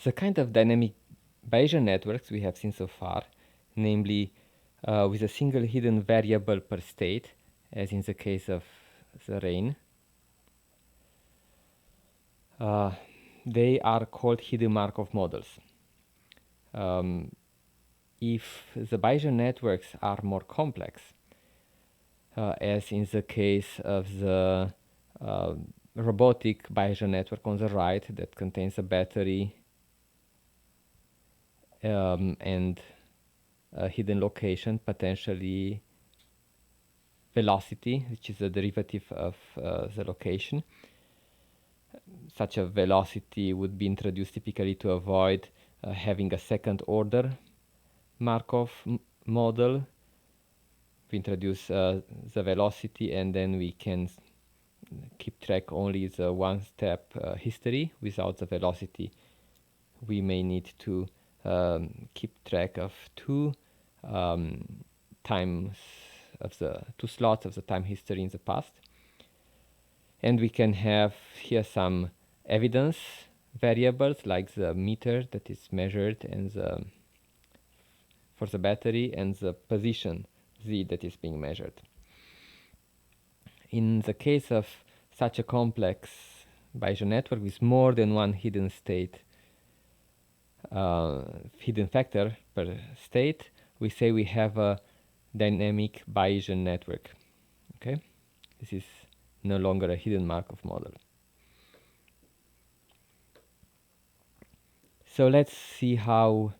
The kind of dynamic Bayesian networks we have seen so far, namely with a single hidden variable per state, as in the case of the rain, they are called hidden Markov models. If the Bayesian networks are more complex, as in the case of the robotic Bayesian network on the right that contains a battery and a hidden location, potentially velocity, which is a derivative of the location. Such a velocity would be introduced typically to avoid having a second order Markov model. We introduce the velocity and then we can keep track only the one-step history. Without the velocity, we may need to keep track of two times of the two slots of the time history in the past. And we can have here some evidence variables like the meter that is measured and the for the battery and the position z that is being measured. In the case of such a complex Bayesian network with more than one hidden state, hidden factor per state, we say we have a dynamic Bayesian network. Okay, this is no longer a hidden Markov model. So let's see how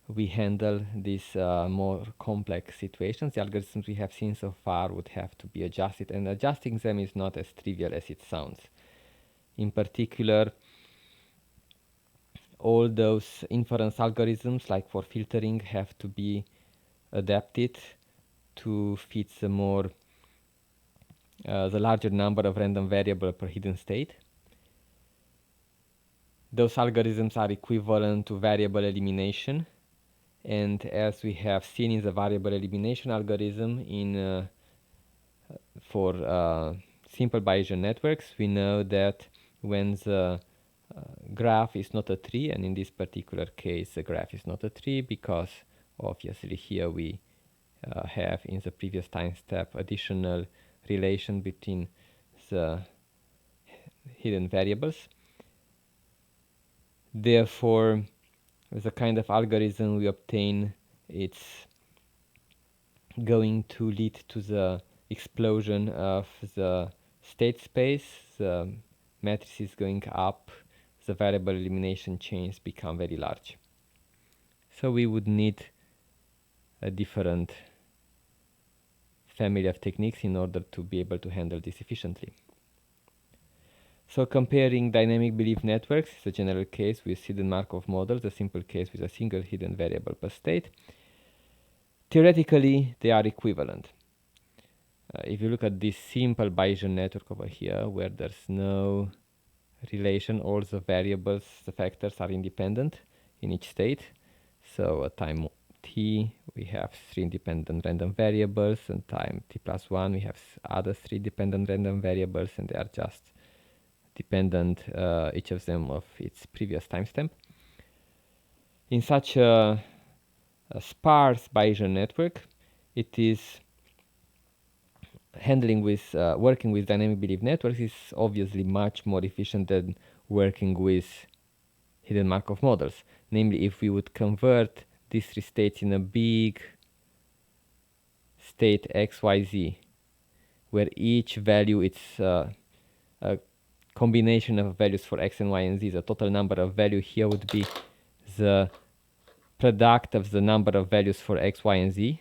we handle these more complex situations. The algorithms we have seen so far would have to be adjusted, and adjusting them is not as trivial as it sounds. In particular, all those inference algorithms, like for filtering, have to be adapted to fit the larger number of random variable per hidden state. Those algorithms are equivalent to variable elimination, and as we have seen in the variable elimination algorithm for simple Bayesian networks, we know that when the graph is not a tree, and in this particular case the graph is not a tree because obviously here we have in the previous time step additional relation between the hidden variables. Therefore, the kind of algorithm we obtain, it's going to lead to the explosion of the state space, the matrices going up, the variable elimination chains become very large. So we would need a different family of techniques in order to be able to handle this efficiently. So comparing dynamic belief networks is a general case with hidden Markov models, a simple case with a single hidden variable per state. Theoretically, they are equivalent. If you look at this simple Bayesian network over here, where there's no relation, all the variables, the factors are independent in each state. So at time t, we have 3 independent random variables, and time t plus 1, we have other 3 dependent random variables, and they are just dependent, each of them of its previous timestamp. In such a sparse Bayesian network, it is working with dynamic belief networks is obviously much more efficient than working with hidden Markov models. Namely, if we would convert these 3 states in a big state x, y, z, where each value is a combination of values for x and y and z, the total number of value here would be the product of the number of values for x, y, and z.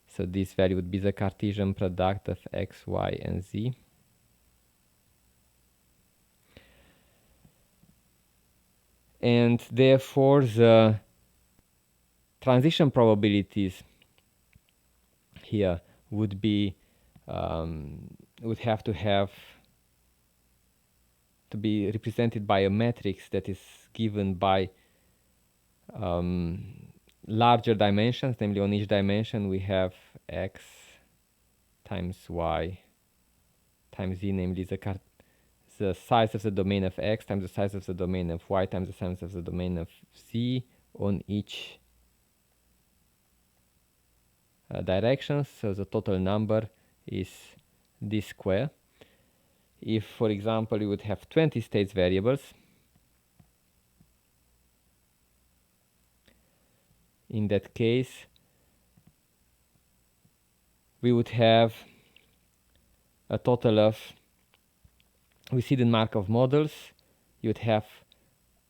So this value would be the Cartesian product of x, y, and z. And therefore the transition probabilities here would be would have to be represented by a matrix that is given by larger dimensions, namely on each dimension we have x times y times z, namely the size of the domain of x times the size of the domain of y times the size of the domain of z on each direction. So the total number is this square. If, for example, you would have 20 states variables, in that case, we would have a total of, with hidden Markov models, you would have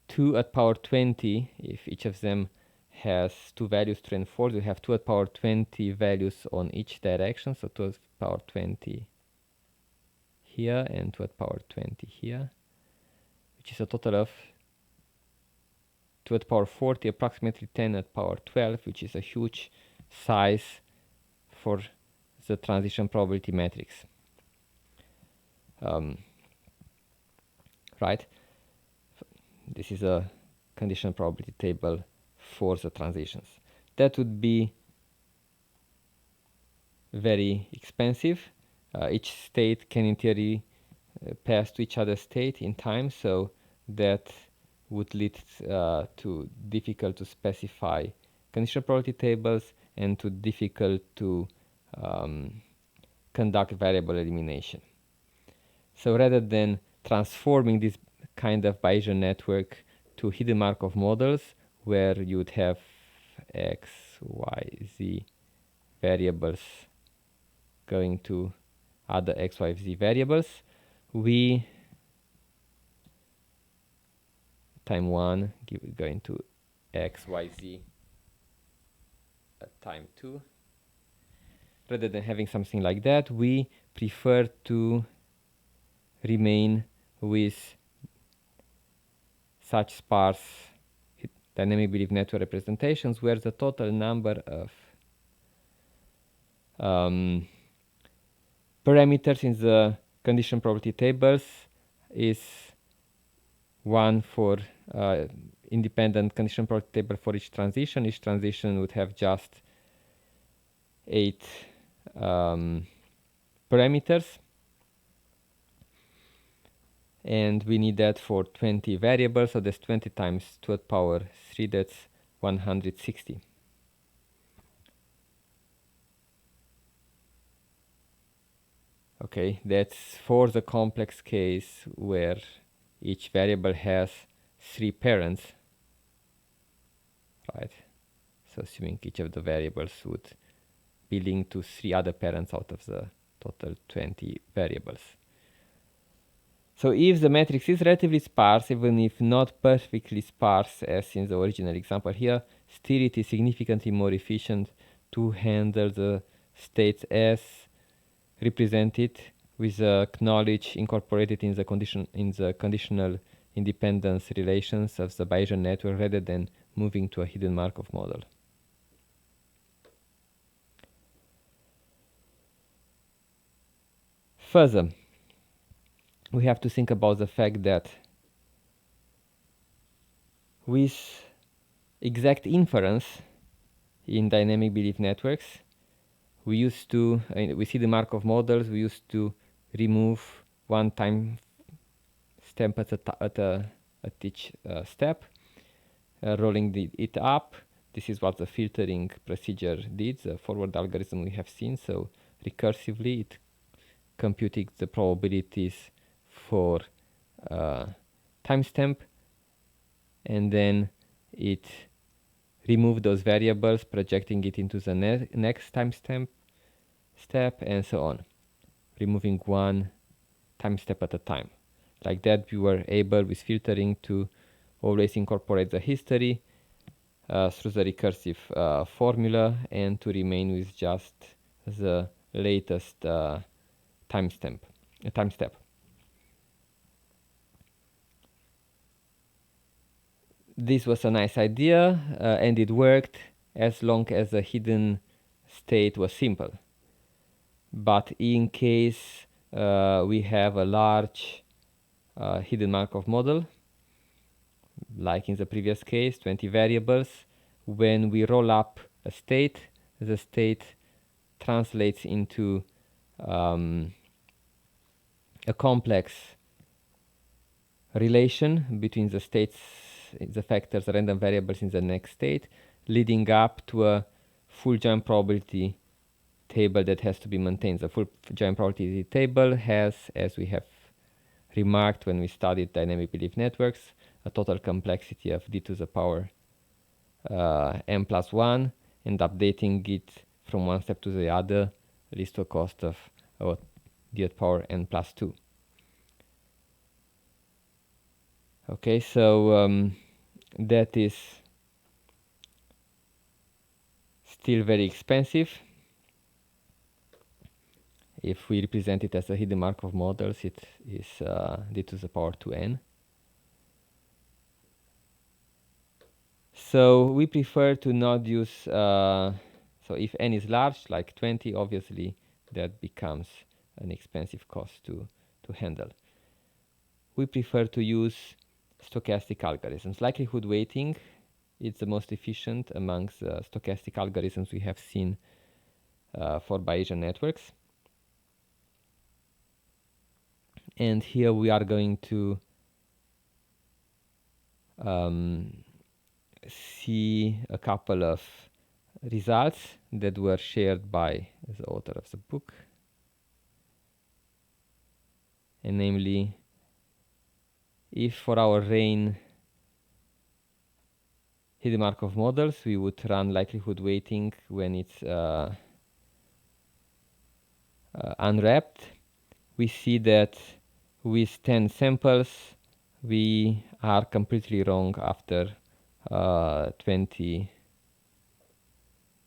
2 at power 20. If each of them has two values, 3 and 4, you have 2 at power 20 values on each direction. So 2 at power 20 here and 2 at power 20 here, which is a total of 2 at power 40, approximately 10 at power 12, which is a huge size for the transition probability matrix. Right? This is a conditional probability table for the transitions. That would be very expensive. Each state can in theory pass to each other state in time, so that would lead to difficult to specify conditional probability tables and to difficult to conduct variable elimination. So rather than transforming this kind of Bayesian network to hidden Markov models where you would have x, y, z variables going to other x, y, z variables, we time 1 going to x, y, z at time 2. Rather than having something like that, we prefer to remain with such sparse dynamic belief network representations where the total number of parameters in the condition probability tables is 1 for independent condition probability table for each transition. Each transition would have just 8 parameters, and we need that for 20 variables, so that's 20 times 2 to the power 3, that's 160. Okay, that's for the complex case where each variable has 3 parents, right? So assuming each of the variables would be linked to 3 other parents out of the total 20 variables. So if the matrix is relatively sparse, even if not perfectly sparse as in the original example here, still it is significantly more efficient to handle the states as represented with the knowledge incorporated in the conditional independence relations of the Bayesian network rather than moving to a hidden Markov model. Further, we have to think about the fact that with exact inference in dynamic belief networks, we used to, we see the Markov models, we used to remove one time stamp at each step, rolling it up. This is what the filtering procedure did, the forward algorithm we have seen. So recursively it computed the probabilities for timestamp, and then it removed those variables, projecting it into the next timestamp step, and so on, removing one time step at a time. Like that, we were able with filtering to always incorporate the history through the recursive formula and to remain with just the latest time step. This was a nice idea and it worked as long as the hidden state was simple. But in case we have a large hidden Markov model, like in the previous case, 20 variables, when we roll up a state, the state translates into a complex relation between the states, the factors, the random variables in the next state, leading up to a full joint probability table that has to be maintained. The full joint probability table has, as we have remarked when we studied dynamic belief networks, a total complexity of d to the power n plus 1, and updating it from one step to the other leads to a cost of d to the power n plus 2. Okay, so that is still very expensive. If we represent it as a hidden Markov models, it is d to the power 2n. So we prefer to not use, so if n is large, like 20, obviously that becomes an expensive cost to handle. We prefer to use stochastic algorithms. Likelihood weighting is the most efficient amongst stochastic algorithms we have seen for Bayesian networks. And here we are going to see a couple of results that were shared by the author of the book, and namely, if for our RAIN hidden Markov models we would run likelihood weighting when it's unwrapped, we see that with 10 samples we are completely wrong after 20,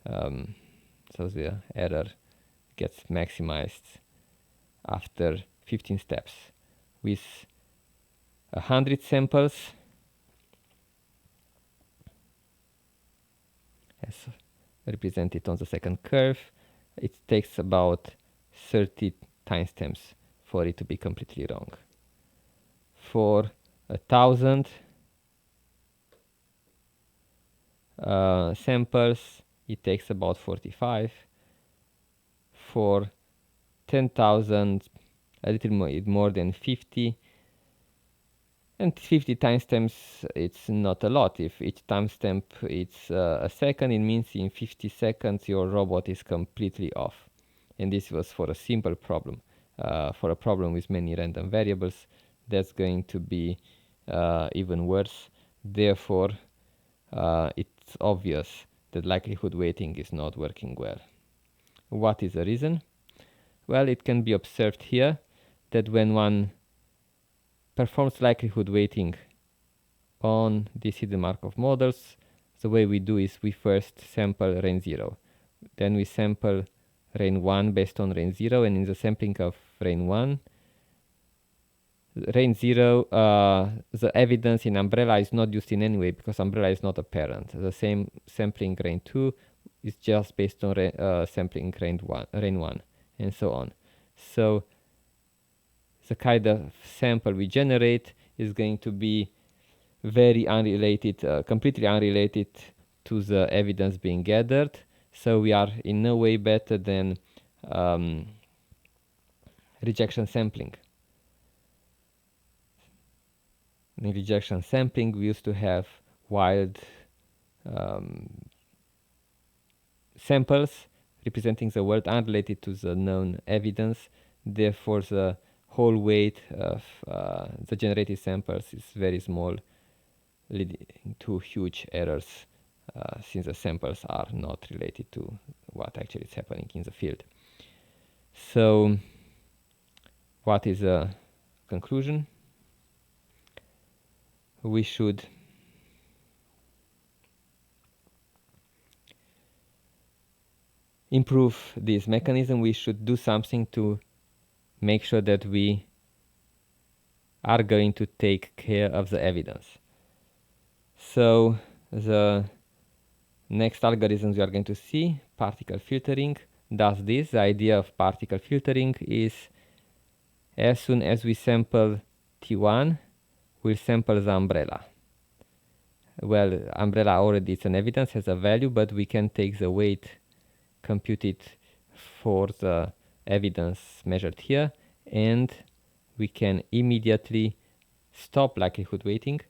so the error gets maximized after 15 steps. With 100 samples, as represented on the second curve, it takes about 30 timestamps for it to be completely wrong. For 1,000 samples, it takes about 45. For 10,000, a little more than 50. And 50 timestamps, it's not a lot. If each timestamp is a second, it means in 50 seconds your robot is completely off. And this was for a simple problem. For a problem with many random variables, that's going to be even worse. Therefore, it's obvious that likelihood weighting is not working well. What is the reason? Well, it can be observed here that when one performs likelihood weighting on these hidden Markov models, the way we do is we first sample RAIN 0. Then we sample RAIN 1 based on RAIN 0, and in the sampling of RAIN 1, RAIN 0, the evidence in umbrella is not used in any way because umbrella is not a parent. The same sampling RAIN 2 is just based on sampling RAIN 1, and so on. So the kind of sample we generate is going to be very unrelated, completely unrelated to the evidence being gathered. So we are in no way better than rejection sampling. In rejection sampling, we used to have wild samples representing the world unrelated to the known evidence. Therefore, the whole weight of the generated samples is very small, leading to huge errors since the samples are not related to what actually is happening in the field. So, what is the conclusion? We should improve this mechanism. We should do something to make sure that we are going to take care of the evidence. So the next algorithms we are going to see, particle filtering, does this. The idea of particle filtering is as soon as we sample T1, we'll sample the umbrella. Well, umbrella already is an evidence, has a value, but we can take the weight computed for the evidence measured here, and we can immediately stop likelihood weighting,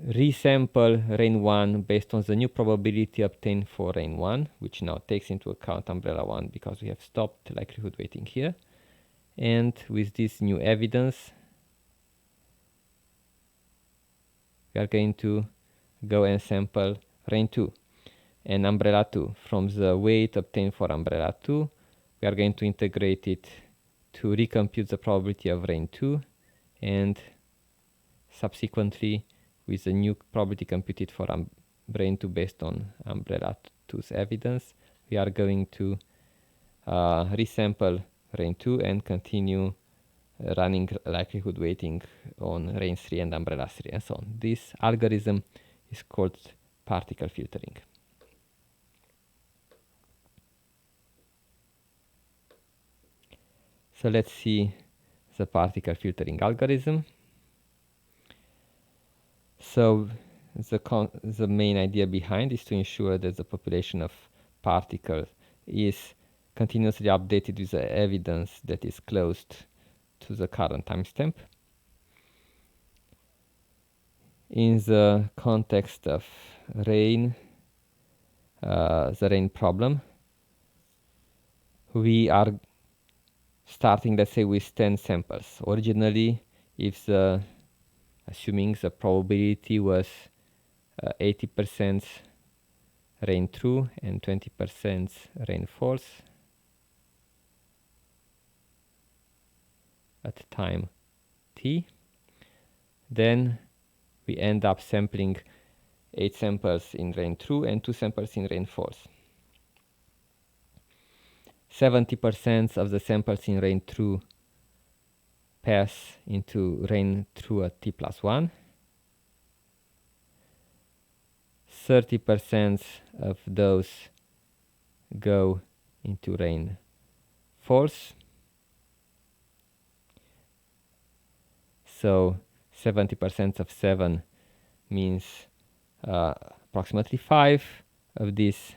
resample rain 1 based on the new probability obtained for rain 1, which now takes into account umbrella 1 because we have stopped likelihood weighting here. And with this new evidence, we are going to go and sample rain 2 and umbrella 2. From the weight obtained for umbrella 2, we are going to integrate it to recompute the probability of rain 2, and subsequently with the new probability computed for rain 2 based on umbrella 2's evidence, we are going to resample rain 2 and continue running likelihood weighting on rain 3 and umbrella 3 and so on. This algorithm is called particle filtering. So let's see the particle filtering algorithm. So the main idea behind is to ensure that the population of particles is continuously updated with the evidence that is closed to the current timestamp. In the context of rain, the rain problem, we are starting, let's say, with 10 samples. Originally, assuming the probability was 80% rain true and 20% rain false at time t, then we end up sampling 8 samples in rain true and 2 samples in rain false. 70% of the samples in rain true pass into rain true at t plus 1. 30% of those go into rain false. So 70% of 7 means approximately 5 of these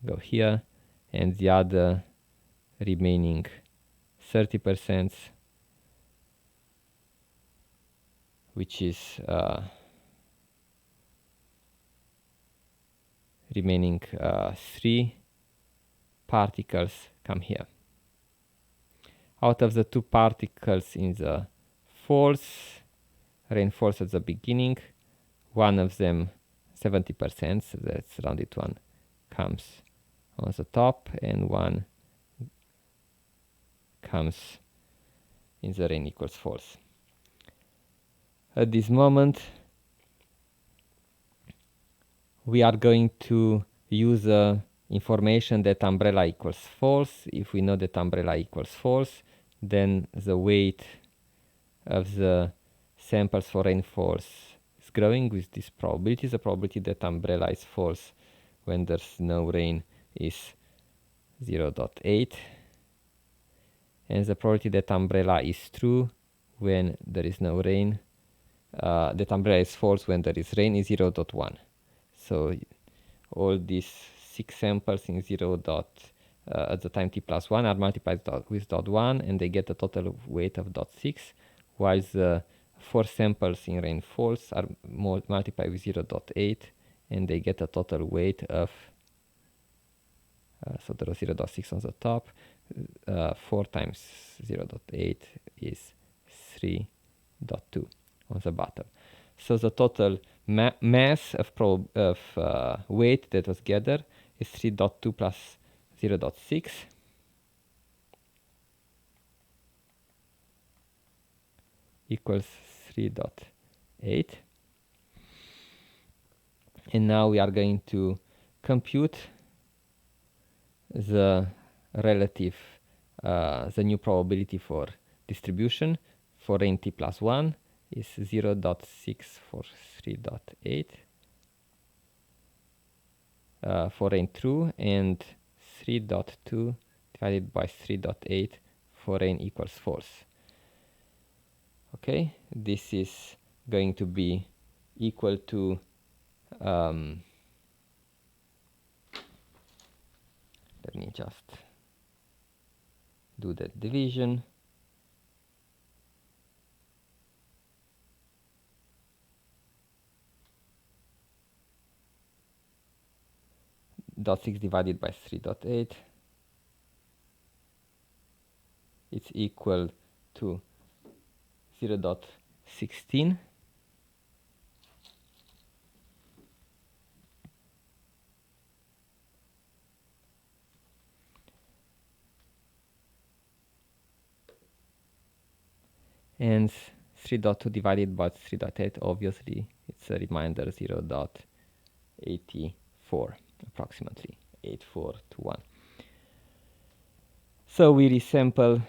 go here, and the other remaining 30%, which is remaining 3 particles, come here. Out of the 2 particles in the false, rain false at the beginning, one of them, 70%, so that's rounded one, comes on the top, and one comes in the rain equals false. At this moment, we are going to use information that umbrella equals false. If we know that umbrella equals false, then the weight of the samples for rain false is growing with this probability. The probability that umbrella is false when there's no rain is 0.8, and the probability that umbrella is true when there is no rain, that umbrella is false when there is rain, is 0.1. So all these 6 samples in at the time t plus 1 are multiplied with .1, and they get a total weight of .6, while the 4 samples in rain false are multiplied with 0.8, and they get a total weight of, so there was 0.6 on the top, 4 times 0.8 is 3.2 on the bottom. So the total mass of weight that was gathered is 3.2 plus 0.6 equals 3.8. And now we are going to compute the relative, the new probability for distribution for rain t plus 1 is 0.6 for 3.8 for rain true, and 3.2 divided by 3.8 for rain equals false. Okay, this is going to be equal to let me just do the division. Dot 6 divided by 3.8, it's equal to 0.16. And 3.2 divided by 3.8, obviously it's a reminder, 0.84 approximately, 8421. So we resample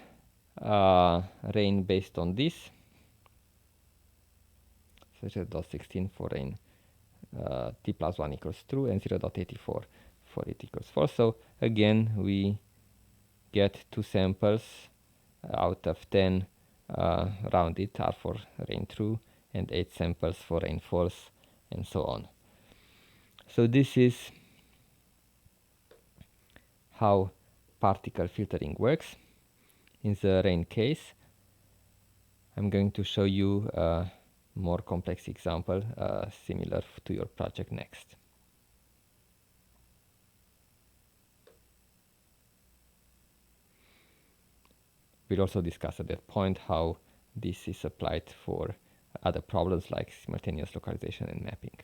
rain based on this. So 0.16 for rain, t plus 1 equals true, and 0.84 for it equals false. So again, we get 2 samples out of 10 rounded are for rain true, and 8 samples for rain false, and so on. So this is how particle filtering works. In the rain case, I'm going to show you a more complex example similar to your project next. We'll also discuss at that point how this is applied for other problems like simultaneous localization and mapping.